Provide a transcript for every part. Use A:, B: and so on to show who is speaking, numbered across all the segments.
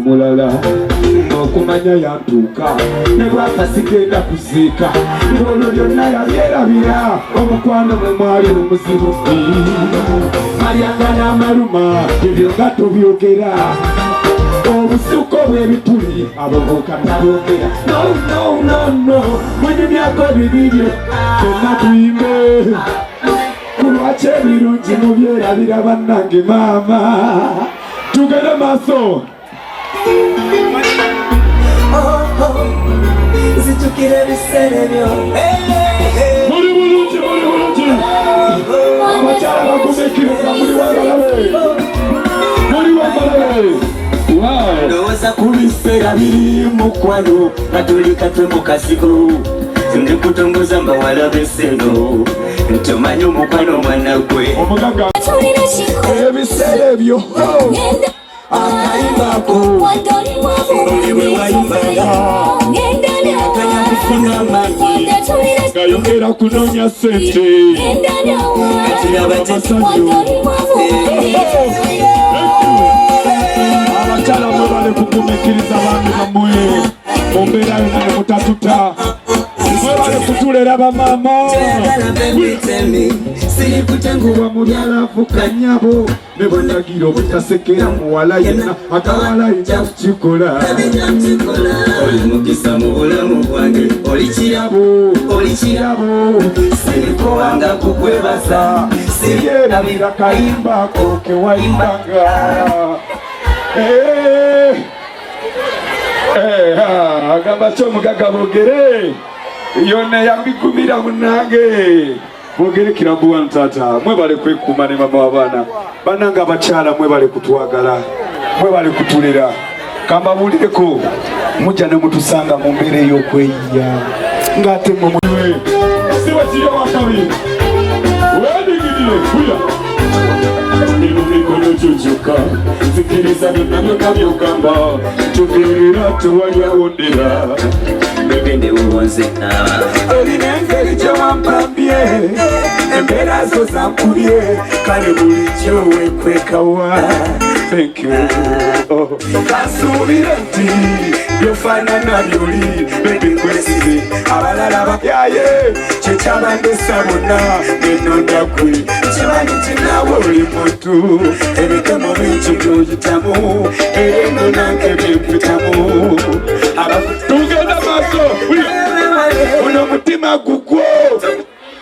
A: Mulala okumanya yantuuka ne lwakasigenda kuziika ng'olwo lyonna yabyerabira omukwano mwe mwali omuzibu malyanga n'amaluma ebyo nga tobyogera obusuko bw'ebituli abavubuka tabyogera no munyumyako bibirye byonna tuyimbe kulwaki ebirungi mubyerabira bannange maama tugende maaso.
B: Zitukire biserebyo
A: muri bulungi abakyala bakumekiriza muri wambalabe
B: ndowooza ku biseera biri mukwano katulika twe mu kasiko ndi kutongoza mbawala b'esseno ntomanyi omukwano omwana gwe
A: omugaga ebiseera ebyo
B: akayimbako oliwe wayimbanga kanya kufuna amanyi
A: gayongera kunoonya sente abakyala mwebale kukumikiriza baami bammwe mu mbeera yonna ne mutatuta mwebale kutulera bamaama sirikutenguwa mubyala afuka nnyabo ne bondagiro obutasekera muwala yenna akawala ekyakukikola
B: oli mukisa mu bulamu bwange oli kirabo sirikowanga kukwebaza
A: siryerabira kayimbako kewayimbanga agamba kyomugaga bogere yonna yambigumira munange bogere kirabuwanu tata mwebale kwekuuma ne mama w'abaana bannange abakyala mwebale kutwagala mwebale kutulera kambabulireko mujja ne mutusanga mu mbeera ey'okweyiya ng'ate mwe muwe siwe kirya wakabi wendigidire kuya eno mikono gyojyoka zikiriza byonna byonna byogamba tugerera tewali awondera olina engeri gyewampambye embeera zo zankubye kale bulijjo wekwekawa kasuubire nti byofaanana byoli bebikwesize abalala bakyaye kyekyabandesa bonna nenondakwe kimanyi kinaawe oli muntu ebitamo bingi byoyitamu era eno nange byempitamu tugenda maaso ono mutima gugwo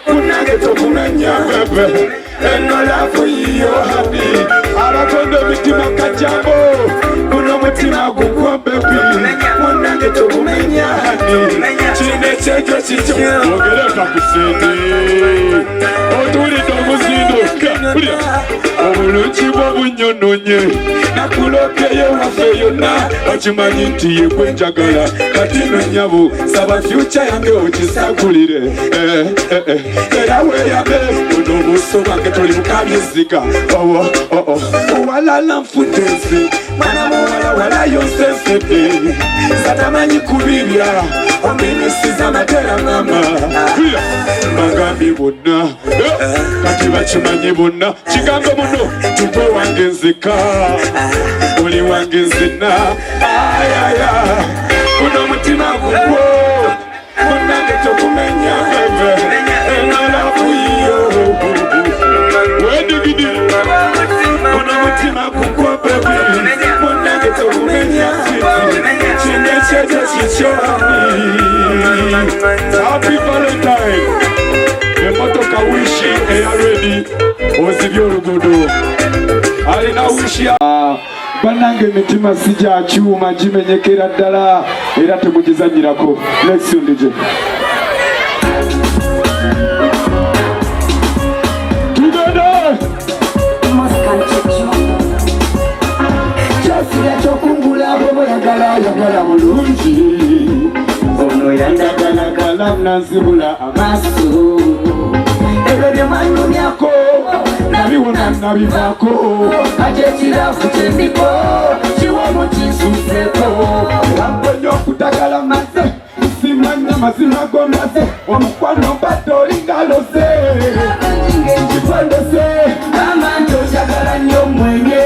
A: kunange tokumenya bebe eno laafu yiyo habi abatonda emitima kajambo kuno mutima gugwo bebi munange tokumenya hani kino ekyejo kikyo ogereka ku sente otulidde omuzinduka obulungi bw'obunyononye nakulokeyo waffe yonna okimanyi nti yegwe njagala kati nonyabo saba fyuca yange okisakulire era weyabe buno obuso bwange toli mukabyeziga owalala nfudde nsi mwana muwala walayo nsensede satamanyi kubirya ominisiza amatera mama bagambye bonna kati bakimanyi bonna kigambo muno tupe wange nzika oli wange nzina ayaya kuno mutima gugwo munange tokumenya bebe enalafu yiyo wendigidi kuno mutima gugwo bebe munange tokumenya kino ekyejo kikyoni. Happy Valentine. Emotoka wishi eya ready ozibye oluguudo alina wishi bannange emitima sija kyuma gimenyekera ddala era temugizanyirako lesundije kyasira kyokungula abo yagala bulungi ono yandagala nazibula amaaso ebyo byemanyumyako nabiwona nabivaako ate ekirafu kyendiko kiwomu kinsuseko wamponya okutagala maze simanya mazima gomaze omukwano mbadde olingaloze kitondese amanti okyagala nnyo omwenge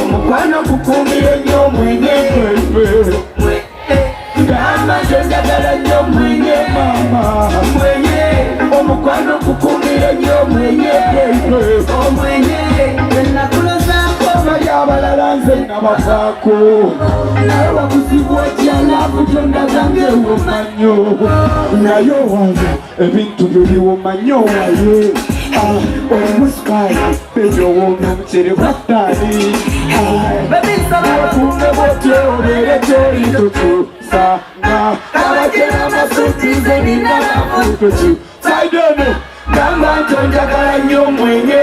A: omukwano kukumira nnyo mwenye baby Ngamba njagala nnyo mwenye mama Omukwano kukumira nnyo mwenye baby Abalala nze nabafaako naye wakuzibwa kyalavu gyonna gange woma nnyo naye wange ebintu byo biwoma nnyo waye omusukali bebyowomya omucere gwa ttaali okumbe bwotyo obeere tokyusanga abajera amasuuti nze ninalavu tokyusaideno gamba nti onjagala nnyo mwenye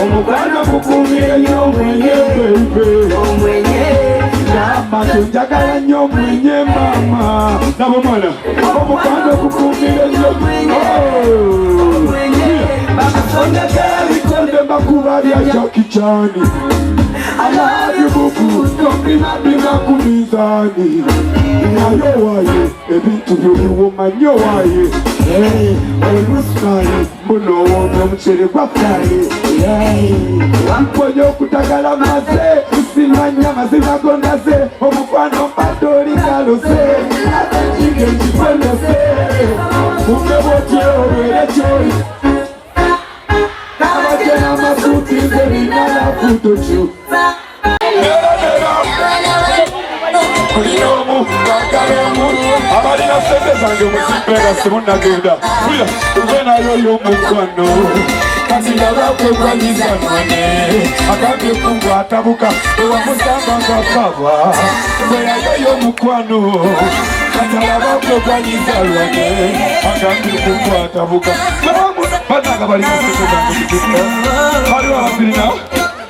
A: Omukwano kukumira nnyo mwenye baby Gamba nti onjagala nnyo mwenye mama Nabo mwana Omukwano kukumira nnyo Onjagala bikonde bakuba bya Jackie Chan I love you buku Topima ku mizani Naye waye ebintu byo biwoma nnyo waye Omusukali mbuno womya omucere gwa ttaali Wamponya okutagala maze Usimanya mazima gondaze Omukwano mbadde olingalose Ate njige nkikwendese Kumbe bwotyo obeere kyoli Abajena amasuuti nze ninalavu tokyo Kulinomu, kakalomu Abalina sente zange muzipera simunagenda Uvenayo y'omukwano Kasina bakwegwanyiza nwane Akabye kungu atabuka Ewamusamba ngakaba Uvenayo y'omukwano Kasina bakwegwanyiza nwane Akabye kungu atabuka Banaga balina sente zange muzipera Haliwa abasirina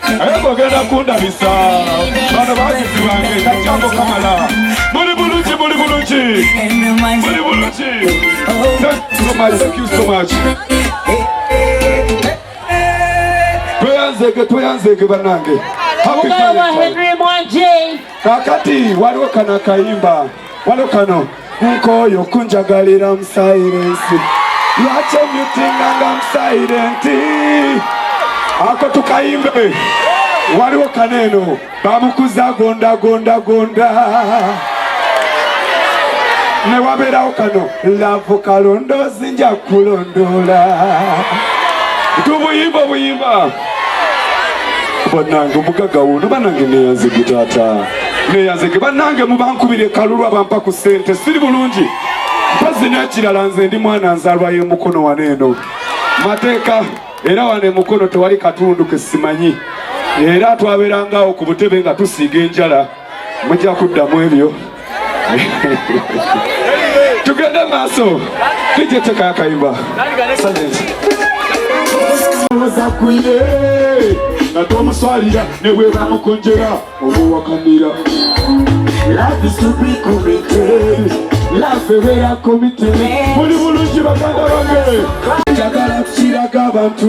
A: Ego genda kundabisa Bano bagizi bange kachambo kamala Muli bulungi Thank you so much Tuyanzege banange
C: Omuyimbi Henry Mwanje
A: Kakati waliwo kana kayimba Waliwo kano Nkoyo kunjagalira mu silence Lwaki omyutinganga mu silent Ako tukayimbe Waliwo kaneno Bamukuza gonda Ne waberawo kano Lavu kalondozi nja kulondola Tubuyimba Banange omugaga wuno banange neyanzege taata Neyanzege banange mubankubire kalulwa bampa ku sente siri bulungi Mpazi n'ekirala nze ndi mwana nzalwa ye Mukono waneeno Mateeka era wane Mukono tewali katundu kesimanyi era twaberangawo ku butebe nga tusiiga enjala mujja kuddamu ebyo tugende maaso tujje teka akayimba ozakwire natomuswalira ne bwe bamukonjera obuwakanira Love is to be committed Love ebera committed Muli bulungi baganda bange njagala kukiraga abantu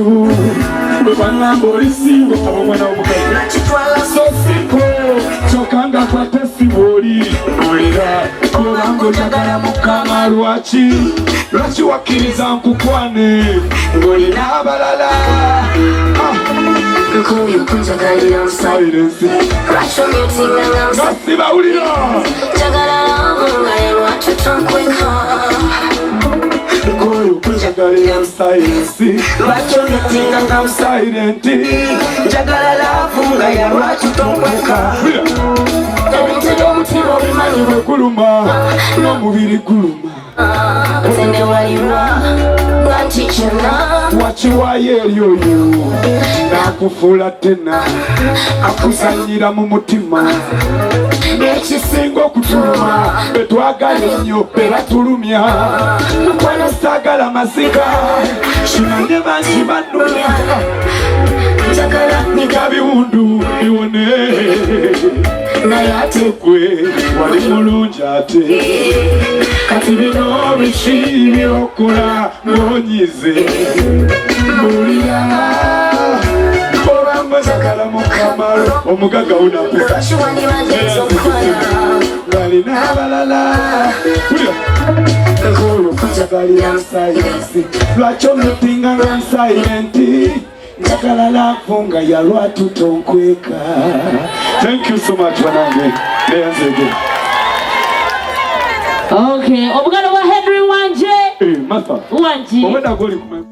A: bwe bangamba olisingo abo mwana w'omukazi nakitwala so simple kyokanga kwate sibooli olira kubanga njagala mukama lwaki wakkiriza nkukwane ng'olina abalala
C: Nkoyo kunjagalira mu silence Lwaki omyutinganga
A: nga sibawulira
C: Njagala lavu nga lwaki tonkweka
A: Nkoyo kunjagalira mu silence
C: Lwaki omyutinganga mu
A: silent
C: Njagala lavu nga lwaki tonkweka Ebintu by'omutima obimanyi bwe
A: kuluma n'omubiri guluma
C: Nze ne walirwa nganti kyonna
A: wakiwayo eri oyo n'akufuula tena akuzanyira mu mutima n'ekisinga okutuluma betwagala ennyo be batulumya mukwano saagala mazika kimanye bangi bannumya
C: njagala
A: nga biwundu biwone
C: naye ate
A: gwe wali mulungi ate kati bino biki byokola ng'onyize mbulira obanga njagala mukama omugaga wunakuza
C: lwaki wandibanjeza okukwana
A: ngalina abalala
C: Nkoyo kunjagalira mu silence
A: lwaki omyutinganga mu silenti njagala lafunga yalwa tutonkweka. Thank you so much banange. Neyanzege.
D: Okay, omugalo wa Henry Mwanje.
A: Martha.
D: Wanji.
A: Obeda goli kuma.